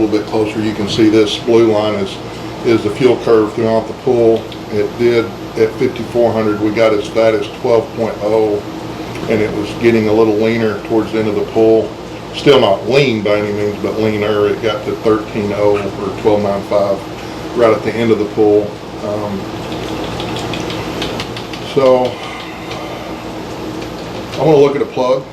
little bit closer, you can see this blue line is the fuel curve throughout the pool. It did at 5,400, we got as fat as 12.0, and it was getting a little leaner towards the end of the pool. Still not lean by any means, but leaner. It got to 13.0 or 12.95 right at the end of the pool. So I'm going to look at a plug.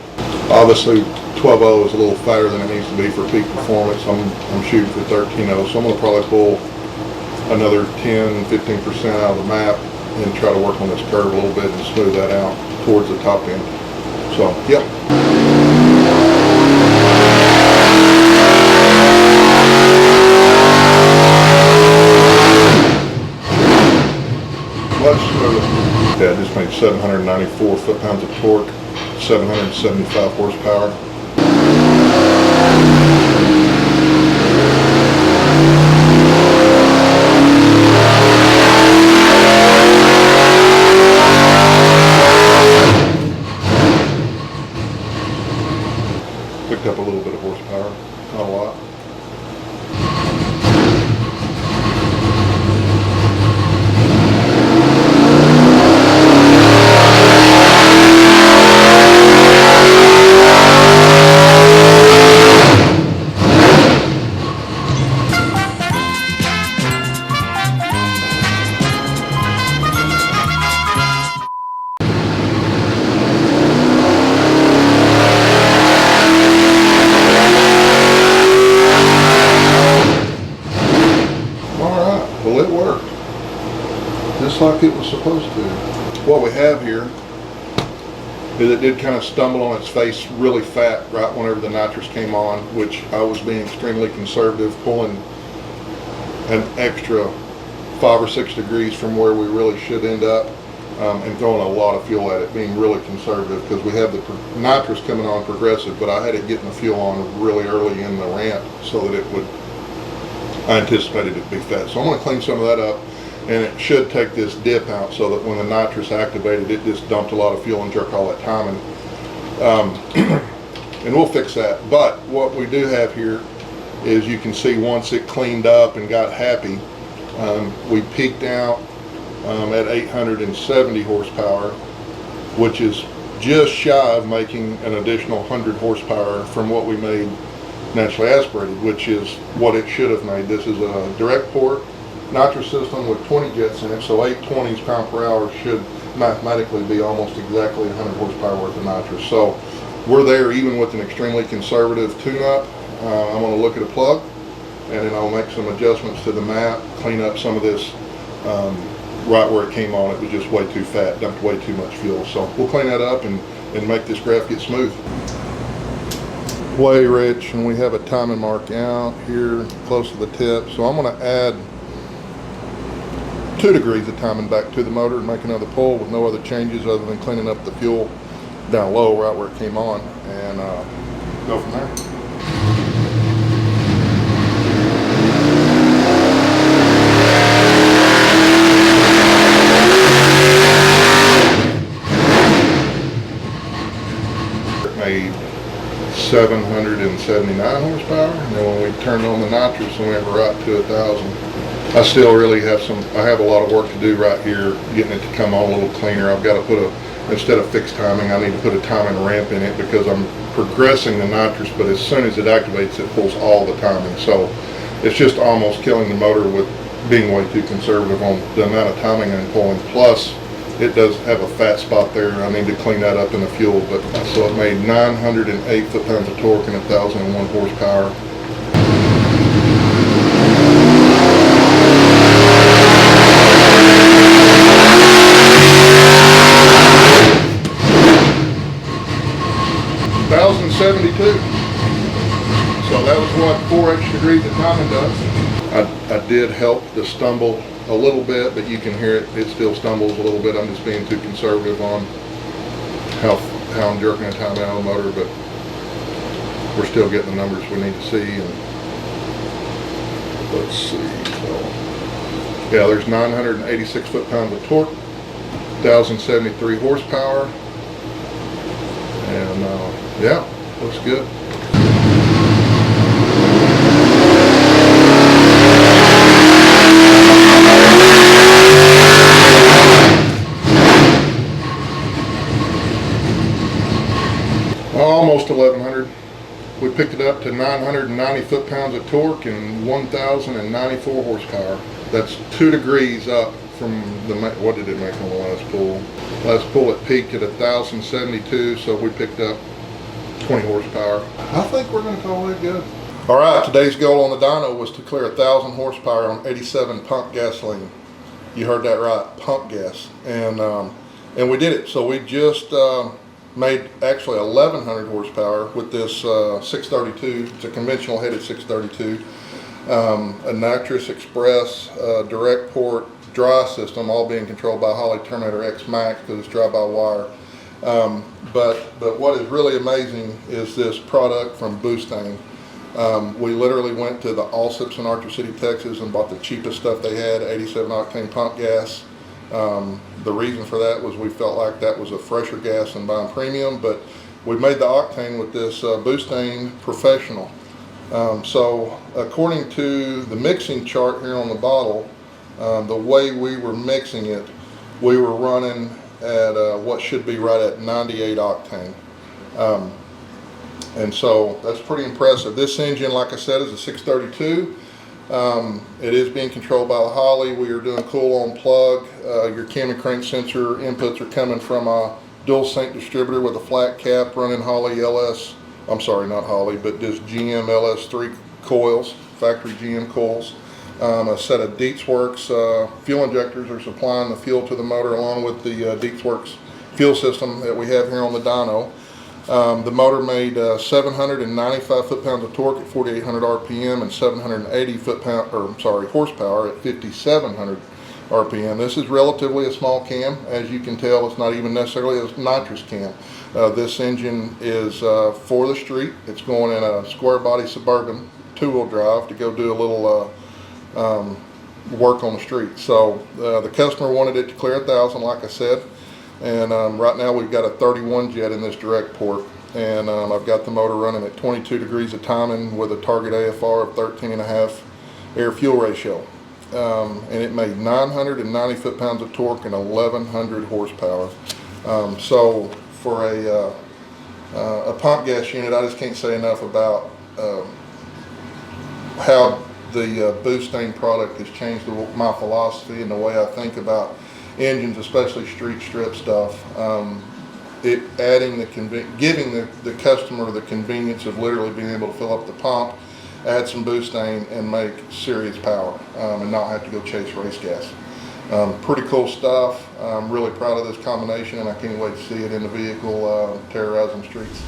Obviously 12.0 is a little fatter than it needs to be for peak performance. I'm shooting for 13.0, so I'm going to probably pull another 10-15% out of the map and try to work on this curve a little bit and smooth that out towards the top end. So yeah. Yeah, I just made 794 foot-pounds of torque, 775 horsepower. Picked up a little bit of horsepower, not a lot. Well, it worked, just like it was supposed to. What we have here is it did kind of stumble on its face really fat right whenever the nitrous came on, which I was being extremely conservative, pulling an extra 5 or 6 degrees from where we really should end up, and throwing a lot of fuel at it, being really conservative, because we have the nitrous coming on progressive, but I had it getting the fuel on really early in the ramp so that it would, I anticipated it to be fat. So I'm going to clean some of that up, and it should take this dip out so that when the nitrous activated, it just dumped a lot of fuel and jerked all that timing. And we'll fix that. But what we do have here is, you can see once it cleaned up and got happy, we peaked out at 870 horsepower, which is just shy of making an additional 100 horsepower from what we made naturally aspirated, which is what it should have made. This is a direct port nitrous system with 20 jets in it, so 820s pound per hour should mathematically be almost exactly 100 horsepower worth of nitrous. So we're there even with an extremely conservative tune-up. I'm going to look at a plug, and then I'll make some adjustments to the map, clean up some of this. Right where it came on, it was just way too fat, dumped way too much fuel. So we'll clean that up and make this graph get smooth. Way rich, and we have a timing mark out here close to the tip, so I'm going to add 2 degrees of timing back to the motor and make another pull with no other changes other than cleaning up the fuel down low right where it came on, and go from there. 779 horsepower, and then when we turned on the nitrous and went right to 1,000. I still really have I have a lot of work to do right here, getting it to come on a little cleaner. I've got to put instead of fixed timing, I need to put a timing ramp in it, because I'm progressing the nitrous, but as soon as it activates, it pulls all the timing. So it's just almost killing the motor with being way too conservative on the amount of timing I'm pulling. Plus, it does have a fat spot there, and I need to clean that up in the fuel. But so it made 908 foot-pounds of torque and 1,001 horsepower. $1,072. So that was what 4 extra degrees of timing does. I did help the stumble a little bit, but you can hear it still stumbles a little bit. I'm just being too conservative on how I'm jerking the time out of the motor, but we're still getting the numbers we need to see. And let's see, so yeah, there's 986 foot-pounds of torque, 1,073 horsepower, and yeah, looks good. almost 1100. We picked it up to 990 foot-pounds of torque and 1,094 horsepower. That's 2 degrees up from what did it make on the last pull? Last pull it peaked at 1,072, so we picked up 20 horsepower. I think we're going to call it good. All right, today's goal on the dyno was to clear 1,000 horsepower on 87 pump gasoline. You heard that right, pump gas, and we did it. So we just made actually 1,100 horsepower with this 632. It's a conventional headed 632, a Nitrous Express direct port dry system, all being controlled by Holley Terminator X Max because it's drive-by-wire. But what is really amazing is this product from Boostain. We literally went to the Allsips in Archer City, Texas, and bought the cheapest stuff they had, 87 octane pump gas. The reason for that was we felt like that was a fresher gas than buying premium, but we made the octane with this Boostain Professional. So according to the mixing chart here on the bottle, the way we were mixing it, we were running at what should be right at 98 octane. And so that's pretty impressive. This engine, like I said, is a 632. It is being controlled by the Holley. We are doing cool on plug. Your cam and crank sensor inputs are coming from a dual sync distributor with a flat cap running Holley LS, I'm sorry, not Holley, but just GM LS3 coils, factory GM coils. A set of DeetsWorks fuel injectors are supplying the fuel to the motor along with the DeetsWorks fuel system that we have here on the dyno. The motor made 795 foot-pounds of torque at 4,800 RPM and 780 horsepower at 5,700 RPM. This is relatively a small cam. As you can tell, it's not even necessarily a nitrous cam. This engine is for the street. It's going in a square body Suburban 2-wheel drive to go do a little work on the street. So the customer wanted it to clear 1,000, like I said. And right now we've got a 31 jet in this direct port, and I've got the motor running at 22 degrees of timing with a target AFR of 13.5 air fuel ratio. And it made 990 foot-pounds of torque and 1,100 horsepower. So for a pump gas unit, I just can't say enough about how the Boostain product has changed my philosophy and the way I think about engines, especially street strip stuff. Giving the customer the convenience of literally being able to fill up the pump, add some Boostain, and make serious power, and not have to go chase race gas. Pretty cool stuff. I'm really proud of this combination, and I can't wait to see it in the vehicle terrorizing streets.